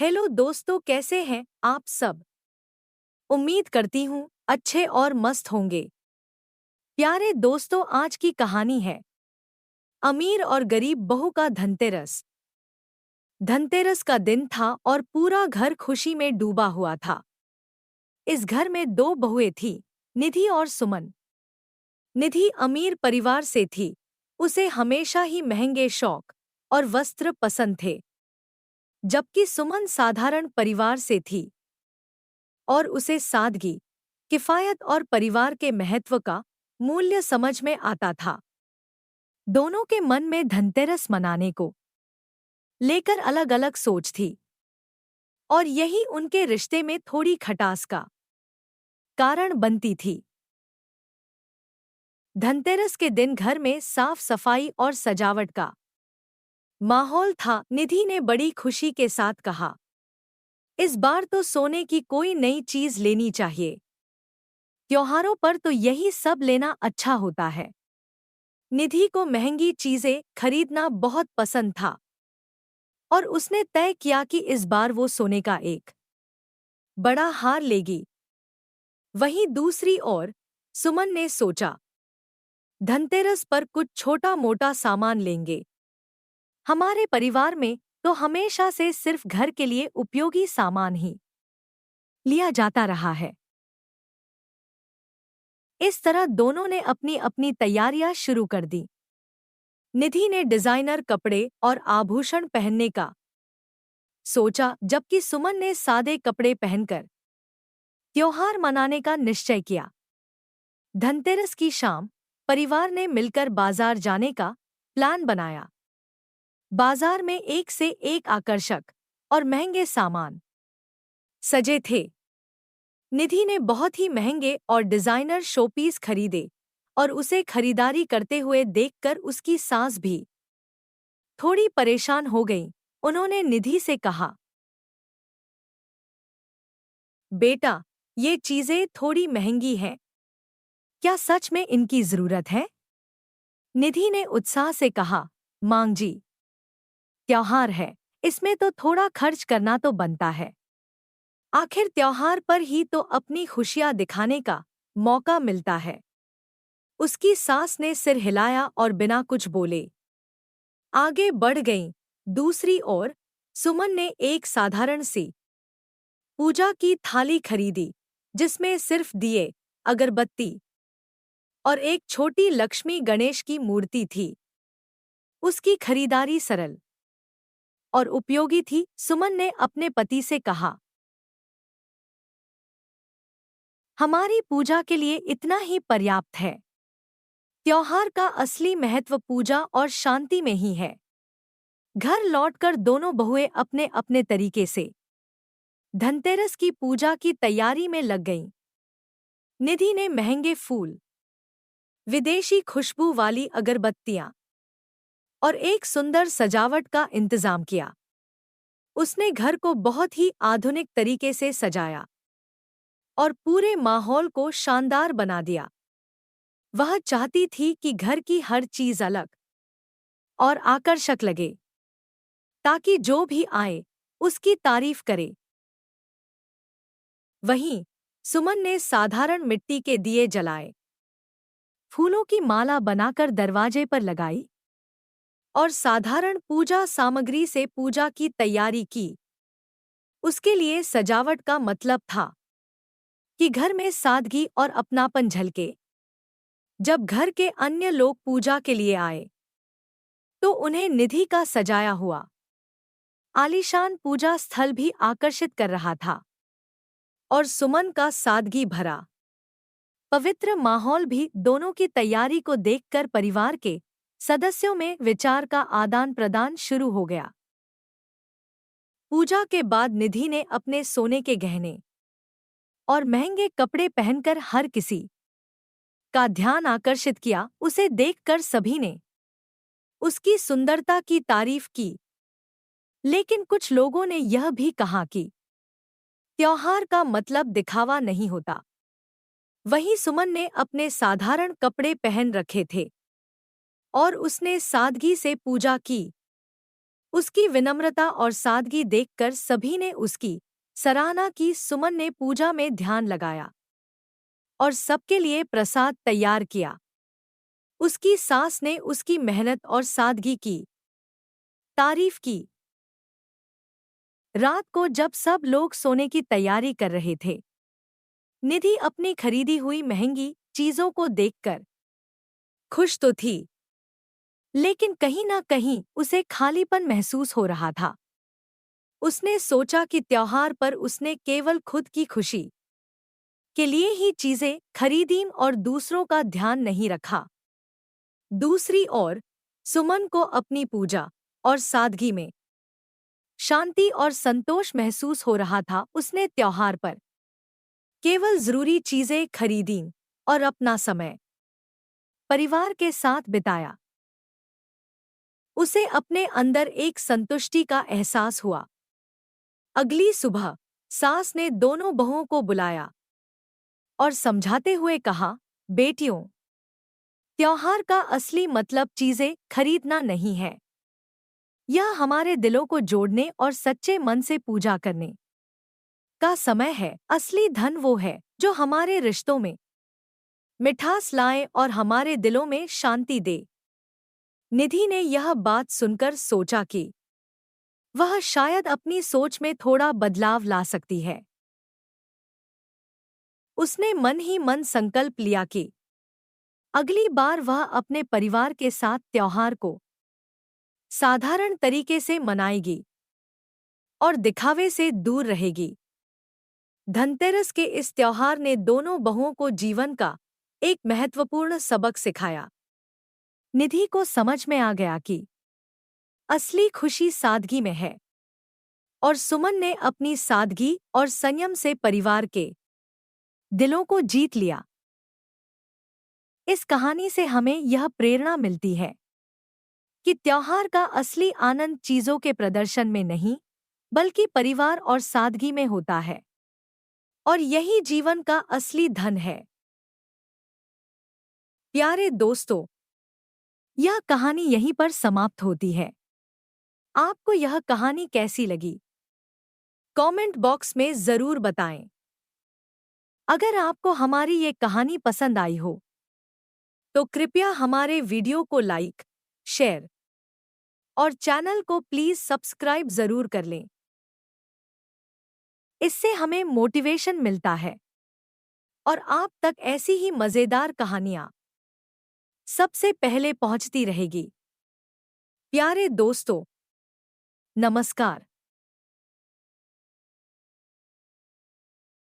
Hello दोस्तों, कैसे हैं आप सब। उम्मीद करती हूँ अच्छे और मस्त होंगे। प्यारे दोस्तों, आज की कहानी है अमीर और गरीब बहू का धनतेरस। धनतेरस का दिन था और पूरा घर खुशी में डूबा हुआ था। इस घर में दो बहुएं थीं, निधि और सुमन। निधि अमीर परिवार से थी। उसे हमेशा ही महंगे शौक और वस्त्र पसंद थे, जबकि सुमन साधारण परिवार से थी और उसे सादगी, किफायत और परिवार के महत्व का मूल्य समझ में आता था। दोनों के मन में धनतेरस मनाने को लेकर अलग अलग सोच थी, और यही उनके रिश्ते में थोड़ी खटास का कारण बनती थी। धनतेरस के दिन घर में साफ सफाई और सजावट का माहौल था। निधि ने बड़ी खुशी के साथ कहा, इस बार तो सोने की कोई नई चीज लेनी चाहिए। त्योहारों पर तो यही सब लेना अच्छा होता है। निधि को महंगी चीजें खरीदना बहुत पसंद था और उसने तय किया कि इस बार वो सोने का एक बड़ा हार लेगी। वहीं दूसरी ओर सुमन ने सोचा, धनतेरस पर कुछ छोटा मोटा सामान लेंगे। हमारे परिवार में तो हमेशा से सिर्फ घर के लिए उपयोगी सामान ही लिया जाता रहा है। इस तरह दोनों ने अपनी अपनी तैयारियां शुरू कर दी। निधि ने डिजाइनर कपड़े और आभूषण पहनने का सोचा, जबकि सुमन ने सादे कपड़े पहनकर त्योहार मनाने का निश्चय किया। धनतेरस की शाम परिवार ने मिलकर बाजार जाने का प्लान बनाया। बाजार में एक से एक आकर्षक और महंगे सामान सजे थे। निधि ने बहुत ही महंगे और डिजाइनर शोपीस खरीदे और उसे खरीदारी करते हुए देखकर उसकी सास भी थोड़ी परेशान हो गई। उन्होंने निधि से कहा, बेटा, ये चीजें थोड़ी महंगी हैं। क्या सच में इनकी जरूरत है? निधि ने उत्साह से कहा, मां जी, त्योहार है, इसमें तो थोड़ा खर्च करना तो बनता है। आखिर त्योहार पर ही तो अपनी खुशियां दिखाने का मौका मिलता है। उसकी सास ने सिर हिलाया और बिना कुछ बोले आगे बढ़ गईं। दूसरी ओर सुमन ने एक साधारण सी पूजा की थाली खरीदी, जिसमें सिर्फ दिए, अगरबत्ती और एक छोटी लक्ष्मी गणेश की मूर्ति थी। उसकी खरीदारी सरल और उपयोगी थी। सुमन ने अपने पति से कहा, हमारी पूजा के लिए इतना ही पर्याप्त है। त्योहार का असली महत्व पूजा और शांति में ही है। घर लौटकर दोनों बहुएं अपने अपने तरीके से धनतेरस की पूजा की तैयारी में लग गईं। निधि ने महंगे फूल, विदेशी खुशबू वाली अगरबत्तियां और एक सुंदर सजावट का इंतजाम किया। उसने घर को बहुत ही आधुनिक तरीके से सजाया और पूरे माहौल को शानदार बना दिया। वह चाहती थी कि घर की हर चीज अलग और आकर्षक लगे, ताकि जो भी आए उसकी तारीफ करे। वहीं सुमन ने साधारण मिट्टी के दिए जलाए, फूलों की माला बनाकर दरवाजे पर लगाई और साधारण पूजा सामग्री से पूजा की तैयारी की। उसके लिए सजावट का मतलब था कि घर में सादगी और अपनापन झलके। जब घर के अन्य लोग पूजा के लिए आए तो उन्हें निधि का सजाया हुआ आलीशान पूजा स्थल भी आकर्षित कर रहा था, और सुमन का सादगी भरा पवित्र माहौल भी। दोनों की तैयारी को देखकर परिवार के सदस्यों में विचार का आदान प्रदान शुरू हो गया। पूजा के बाद निधि ने अपने सोने के गहने और महंगे कपड़े पहनकर हर किसी का ध्यान आकर्षित किया। उसे देखकर सभी ने उसकी सुंदरता की तारीफ की, लेकिन कुछ लोगों ने यह भी कहा कि त्योहार का मतलब दिखावा नहीं होता। वहीं सुमन ने अपने साधारण कपड़े पहन रखे थे और उसने सादगी से पूजा की। उसकी विनम्रता और सादगी देखकर सभी ने उसकी सराहना की। सुमन ने पूजा में ध्यान लगाया और सबके लिए प्रसाद तैयार किया। उसकी सास ने उसकी मेहनत और सादगी की तारीफ की। रात को जब सब लोग सोने की तैयारी कर रहे थे, निधि अपनी खरीदी हुई महंगी चीजों को देखकर खुश तो थी, लेकिन कहीं ना कहीं उसे खालीपन महसूस हो रहा था। उसने सोचा कि त्योहार पर उसने केवल खुद की खुशी के लिए ही चीजें खरीदीं और दूसरों का ध्यान नहीं रखा। दूसरी ओर सुमन को अपनी पूजा और सादगी में शांति और संतोष महसूस हो रहा था। उसने त्योहार पर केवल जरूरी चीजें खरीदीं और अपना समय परिवार के साथ बिताया। उसे अपने अंदर एक संतुष्टि का एहसास हुआ। अगली सुबह सास ने दोनों बहुओं को बुलाया और समझाते हुए कहा, बेटियों, त्योहार का असली मतलब चीजें खरीदना नहीं है। यह हमारे दिलों को जोड़ने और सच्चे मन से पूजा करने का समय है। असली धन वो है जो हमारे रिश्तों में मिठास लाए और हमारे दिलों में शांति दे। निधि ने यह बात सुनकर सोचा कि वह शायद अपनी सोच में थोड़ा बदलाव ला सकती है। उसने मन ही मन संकल्प लिया कि अगली बार वह अपने परिवार के साथ त्योहार को साधारण तरीके से मनाएगी और दिखावे से दूर रहेगी। धनतेरस के इस त्योहार ने दोनों बहुओं को जीवन का एक महत्वपूर्ण सबक सिखाया। निधि को समझ में आ गया कि असली खुशी सादगी में है, और सुमन ने अपनी सादगी और संयम से परिवार के दिलों को जीत लिया। इस कहानी से हमें यह प्रेरणा मिलती है कि त्योहार का असली आनंद चीजों के प्रदर्शन में नहीं, बल्कि परिवार और सादगी में होता है, और यही जीवन का असली धन है। प्यारे दोस्तों, यह कहानी यहीं पर समाप्त होती है। आपको यह कहानी कैसी लगी? कमेंट बॉक्स में जरूर बताएं। अगर आपको हमारी ये कहानी पसंद आई हो, तो कृपया हमारे वीडियो को लाइक, शेयर और चैनल को प्लीज सब्सक्राइब जरूर कर लें। इससे हमें मोटिवेशन मिलता है और आप तक ऐसी ही मजेदार कहानियां सबसे पहले पहुंचती रहेगी। प्यारे दोस्तों, नमस्कार।